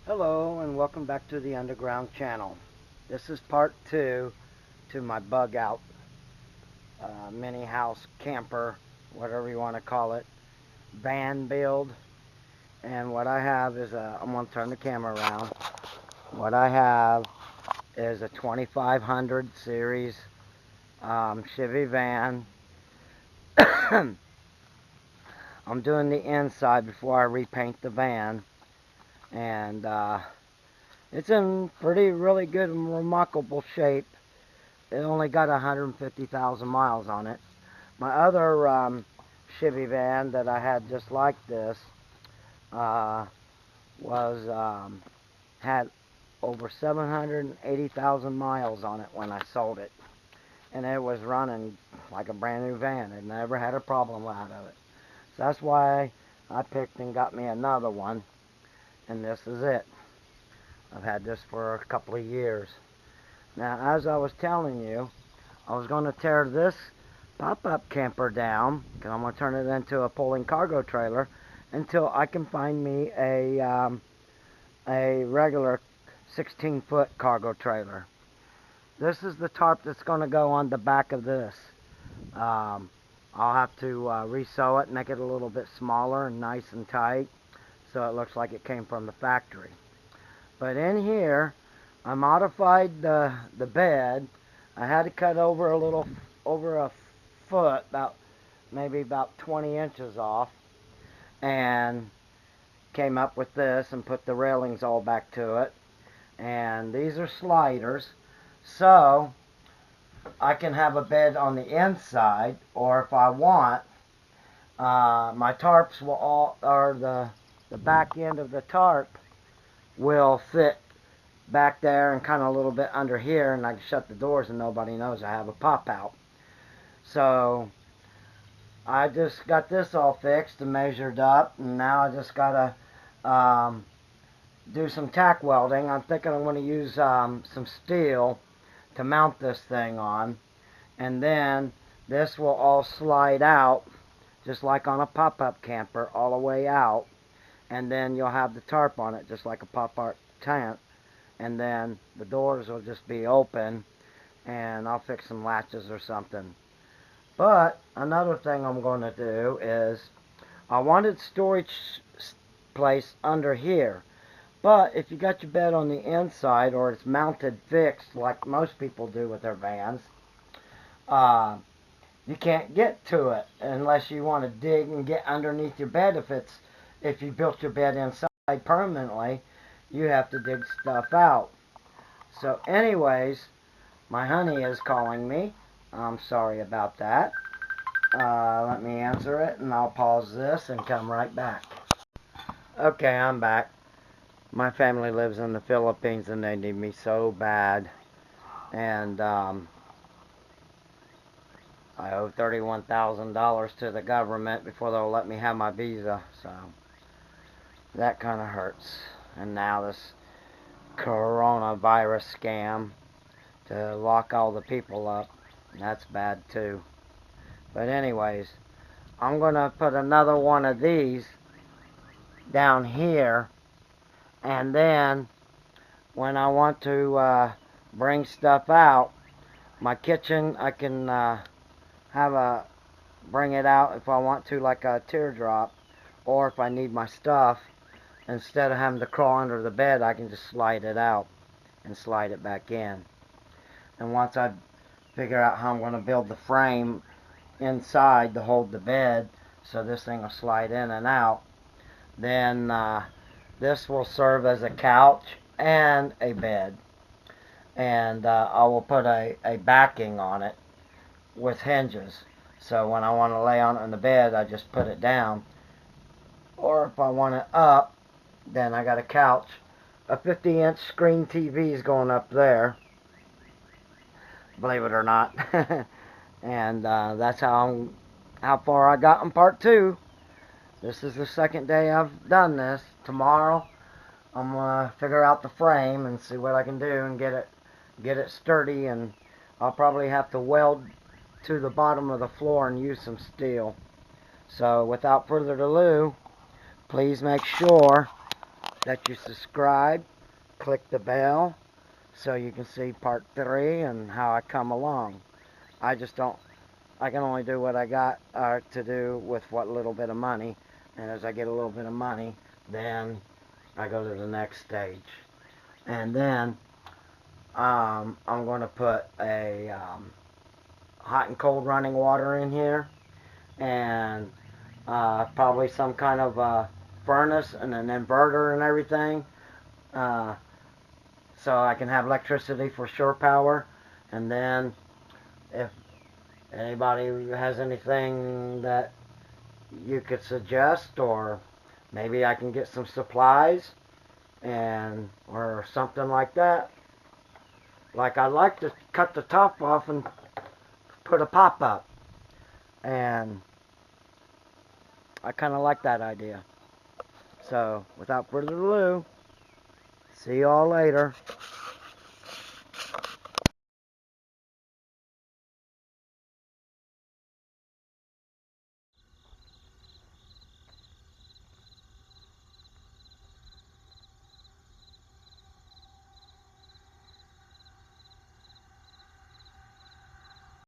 Hello and welcome back to the Underground Channel. This is part 2 to my bug out mini house camper, whatever you want to call it, van build. And what I have is I'm going to turn the camera around. What I have is a 2500 series Chevy van. I'm doing the inside before I repaint the van. And it's in really good and remarkable shape. It only got 150,000 miles on it. My other Chevy van that I had just like this uh, was had over 780,000 miles on it when I sold it, and it was running like a brand new van. It never had a problem out of it. So that's why I picked and got me another one, and this is it. I've had this for a couple of years. Now, as I was telling you, I was going to tear this pop-up camper down because I'm going to turn it into a pulling cargo trailer until I can find me a regular 16-foot cargo trailer. This is the tarp that's going to go on the back of this. Um, I'll have to resew it, make it a little bit smaller and nice and tight so it looks like it came from the factory. But in here, I modified the bed. I had to cut over a foot, maybe about 20 inches off, and came up with this and put the railings all back to it. And these are sliders, so I can have a bed on the inside, or if I want, my tarps will or the back end of the tarp will fit back there and kind of a little bit under here, and I can shut the doors and nobody knows I have a pop out. So I just got this all fixed and measured up, and now I just gotta do some tack welding. I'm thinking I'm going to use some steel to mount this thing on, and then this will all slide out just like on a pop-up camper all the way out, and then you'll have the tarp on it just like a pop-up tent, and then the doors will just be open, and I'll fix some latches or something. But another thing I'm going to do is I wanted storage place under here. But if you got your bed on the inside or it's mounted fixed like most people do with their vans, uh, you can't get to it unless you want to dig and get underneath your bed. If you built your bed inside permanently, you have to dig stuff out. So anyways, my honey is calling me. I'm sorry about that. Let me answer it, and I'll pause this and come right back. Okay, I'm back. My family lives in the Philippines, and they need me so bad. And I owe $31,000 to the government before they'll let me have my visa. So that kind of hurts. And now this coronavirus scam to lock all the people up, that's bad too. But anyways, I'm going to put another one of these down here, and then when I want to bring stuff out, my kitchen, I can have a bring it out if I want to, like a teardrop, or if I need my stuff, instead of having to crawl under the bed, I can just slide it out and slide it back in. And once I figure out how I'm going to build the frame inside to hold the bed so this thing will slide in and out, then this will serve as a couch and a bed. And I will put a backing on it with hinges. So when I want to lay on it in the bed, I just put it down. Or if I want it up, then I got a couch. A 50-inch screen TV is going up there, believe it or not. And that's how far I got in part 2. This is the second day I've done this. Tomorrow I'm gonna figure out the frame and see what I can do and get it sturdy, and I'll probably have to weld to the bottom of the floor and use some steel. So without further ado, please make sure that you subscribe, click the bell, so you can see part 3 and how I come along. I can only do what I got to do with what little bit of money, and as I get a little bit of money, then I go to the next stage. And then I'm going to put a hot and cold running water in here, and probably some kind of furnace and an inverter and everything, uh, so I can have electricity for shore power. And then if anybody has anything that you could suggest, or maybe I can get some supplies and or something like that. Like, I'd like to cut the top off and put a pop-up, and I kind of like that idea. So without further ado, see y'all later.